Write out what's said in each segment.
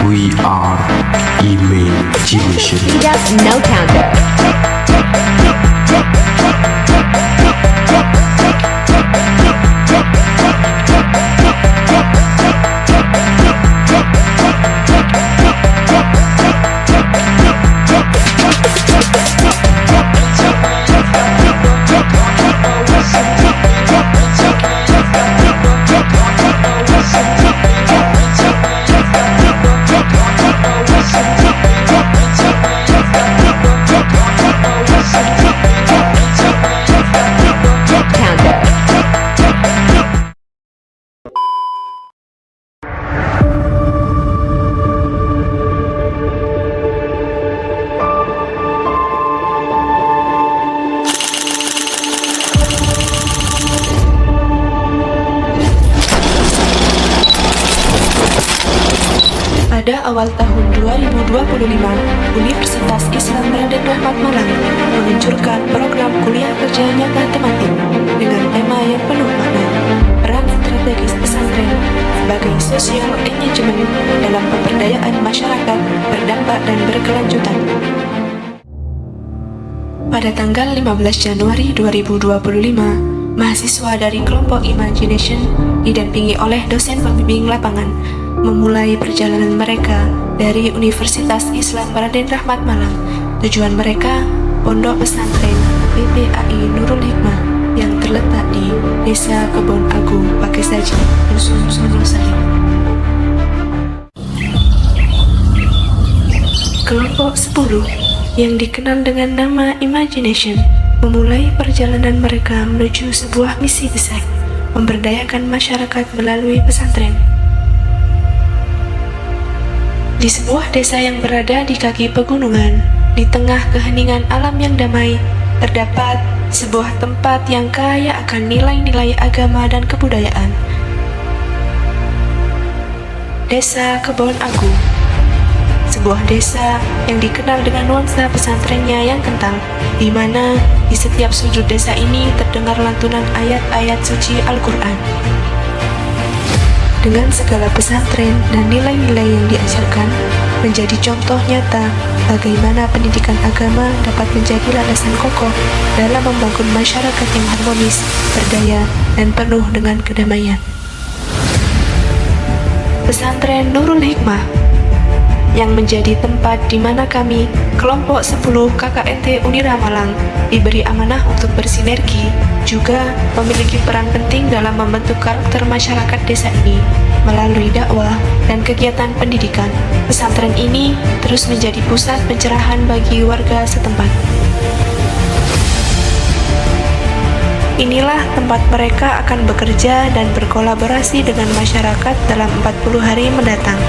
We are Imagination. He does no counter. Pada awal tahun 2025, Universitas Islam Raden Rahmat Malang meluncurkan program kuliah kerja nyata tematik dengan tema yang penuh makna, peran strategis pesantren sebagai social engagement dalam pemberdayaan masyarakat berdampak dan berkelanjutan. Pada tanggal 15 Januari 2025, mahasiswa dari kelompok Imagination didampingi oleh dosen pembimbing lapangan memulai perjalanan mereka dari Universitas Islam Raden Rahmat Malang. Tujuan mereka, Pondok Pesantren PPAI Nurul Hikmah yang terletak di Desa Kebon Agung, Pakesaji, Dusun Sonosari. Kelompok 10 yang dikenal dengan nama Imagination memulai perjalanan mereka menuju sebuah misi besar, memberdayakan masyarakat melalui pesantren. Di sebuah desa yang berada di kaki pegunungan, di tengah keheningan alam yang damai, terdapat sebuah tempat yang kaya akan nilai-nilai agama dan kebudayaan. Desa Kebon Agung, sebuah desa yang dikenal dengan nuansa pesantrennya yang kental, di mana di setiap sudut desa ini terdengar lantunan ayat-ayat suci Al-Quran. Dengan segala pesantren dan nilai-nilai yang diajarkan, menjadi contoh nyata bagaimana pendidikan agama dapat menjadi landasan kokoh dalam membangun masyarakat yang harmonis, berdaya, dan penuh dengan kedamaian. Pesantren Nurul Hikmah yang menjadi tempat di mana kami, kelompok 10 KKNT Unira Malang, diberi amanah untuk bersinergi, juga memiliki peran penting dalam membentuk karakter masyarakat desa ini. Melalui dakwah dan kegiatan pendidikan, pesantren ini terus menjadi pusat pencerahan bagi warga setempat. Inilah tempat mereka akan bekerja dan berkolaborasi dengan masyarakat dalam 40 hari mendatang.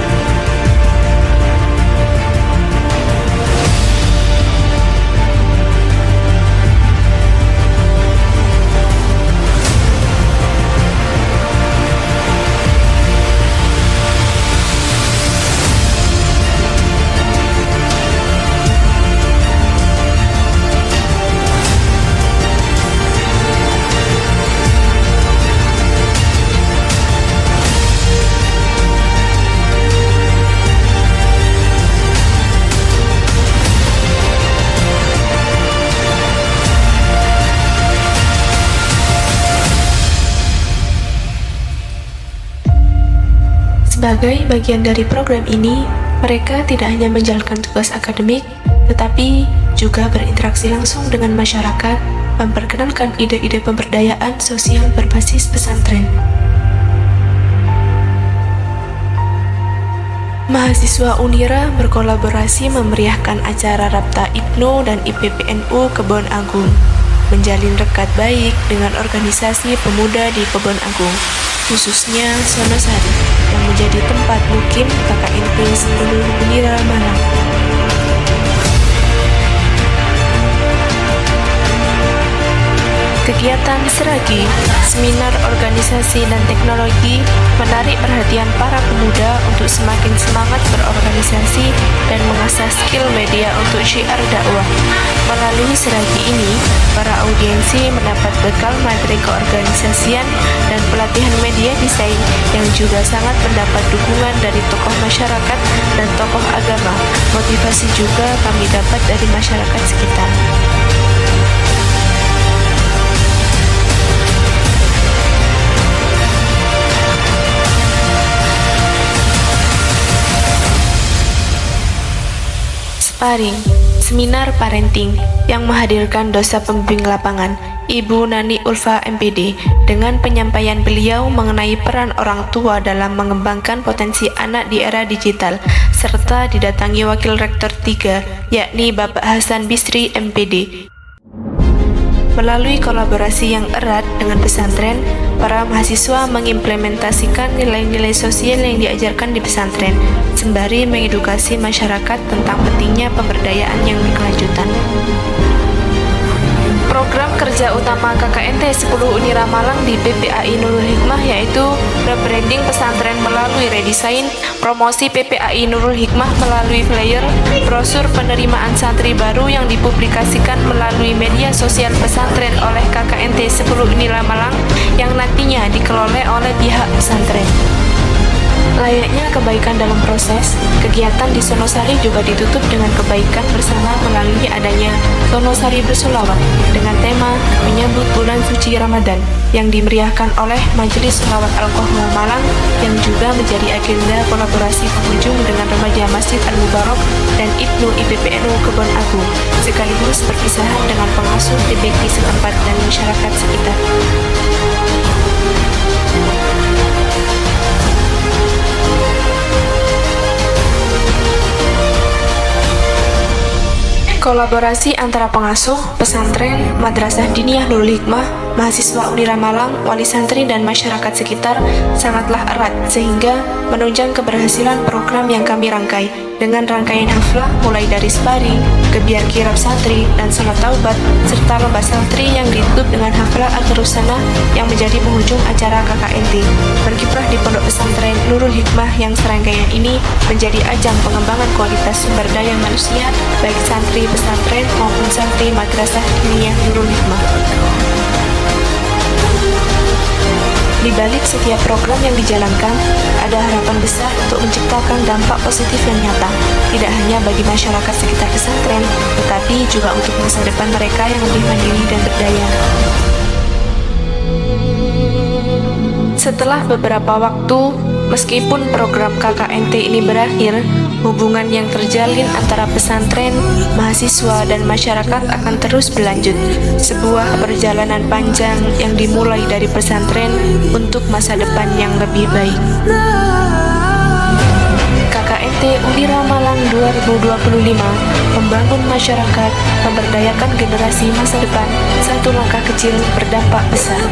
Sebagai bagian dari program ini, mereka tidak hanya menjalankan tugas akademik, tetapi juga berinteraksi langsung dengan masyarakat, memperkenalkan ide-ide pemberdayaan sosial berbasis pesantren. Mahasiswa Unira berkolaborasi memeriahkan acara Rapta Ibnu dan IPPNU Kebon Agung, menjalin rekat baik dengan organisasi pemuda di Kebon Agung, khususnya Sonosari, yang menjadi tempat mukim KKNP 10 Unira Malang. Kegiatan Seragi, seminar organisasi dan teknologi, menarik perhatian para pemuda untuk semakin semangat berorganisasi dan mengasah skill media untuk syiar dakwah. Melalui Seragi ini, para audiensi mendapat bekal materi keorganisasian dan pelatihan media desain yang juga sangat mendapat dukungan dari tokoh masyarakat dan tokoh agama. Motivasi juga kami dapat dari masyarakat sekitar. Sparring, seminar parenting yang menghadirkan dosa pembimbing lapangan, Ibu Nani Ulfa MPD, dengan penyampaian beliau mengenai peran orang tua dalam mengembangkan potensi anak di era digital, serta didatangi Wakil Rektor 3, yakni Bapak Hasan Bisri MPD. Melalui kolaborasi yang erat dengan pesantren, para mahasiswa mengimplementasikan nilai-nilai sosial yang diajarkan di pesantren, sembari mengedukasi masyarakat tentang pentingnya pemberdayaan yang berkelanjutan. Program kerja utama KKNT 10 Unira Malang di PPAI Nurul Hikmah yaitu rebranding pesantren melalui redesign, promosi PPAI Nurul Hikmah melalui flyer, brosur penerimaan santri baru yang dipublikasikan melalui media sosial pesantren oleh KKNT 10 Unira Malang yang nantinya dikelola oleh pihak pesantren. Layaknya kebaikan dalam proses, kegiatan di Sonosari juga ditutup dengan kebaikan bersama melalui adanya Sonosari Bersolawat dengan tema menyambut bulan suci Ramadan yang dimeriahkan oleh Majelis Sholawat Al-Kohmal Malang yang juga menjadi agenda kolaborasi pengunjung dengan remaja Masjid Al-Mubarak dan Ibnu IPPNU Kebon Agung, sekaligus perpisahan dengan pengasuh TBK setempat dan masyarakat sekitar. Kolaborasi antara pengasuh, pesantren, Madrasah Diniyah Nurul Hikmah, mahasiswa Unira Malang, wali santri dan masyarakat sekitar sangatlah erat sehingga menunjang keberhasilan program yang kami rangkai dengan rangkaian haflah mulai dari sparring, gebiar kirab santri dan salat taubat serta lomba santri yang ditutup dengan haflah Akhirusana yang menjadi penghujung acara KKNT. Berkiprah di pondok pesantren Nurul Hikmah yang serangkaian ini menjadi ajang pengembangan kualitas sumber daya manusia baik santri pesantren maupun santri Madrasah Diniyah Nurul Hikmah. Di balik setiap program yang dijalankan, ada harapan besar untuk menciptakan dampak positif yang nyata, tidak hanya bagi masyarakat sekitar pesantren, tetapi juga untuk masa depan mereka yang lebih mandiri dan berdaya. Setelah beberapa waktu, meskipun program KKNT ini berakhir, hubungan yang terjalin antara pesantren, mahasiswa, dan masyarakat akan terus berlanjut. Sebuah perjalanan panjang yang dimulai dari pesantren untuk masa depan yang lebih baik. KKNT Unira Malang 2025 membangun masyarakat, memberdayakan generasi masa depan, satu langkah kecil berdampak besar.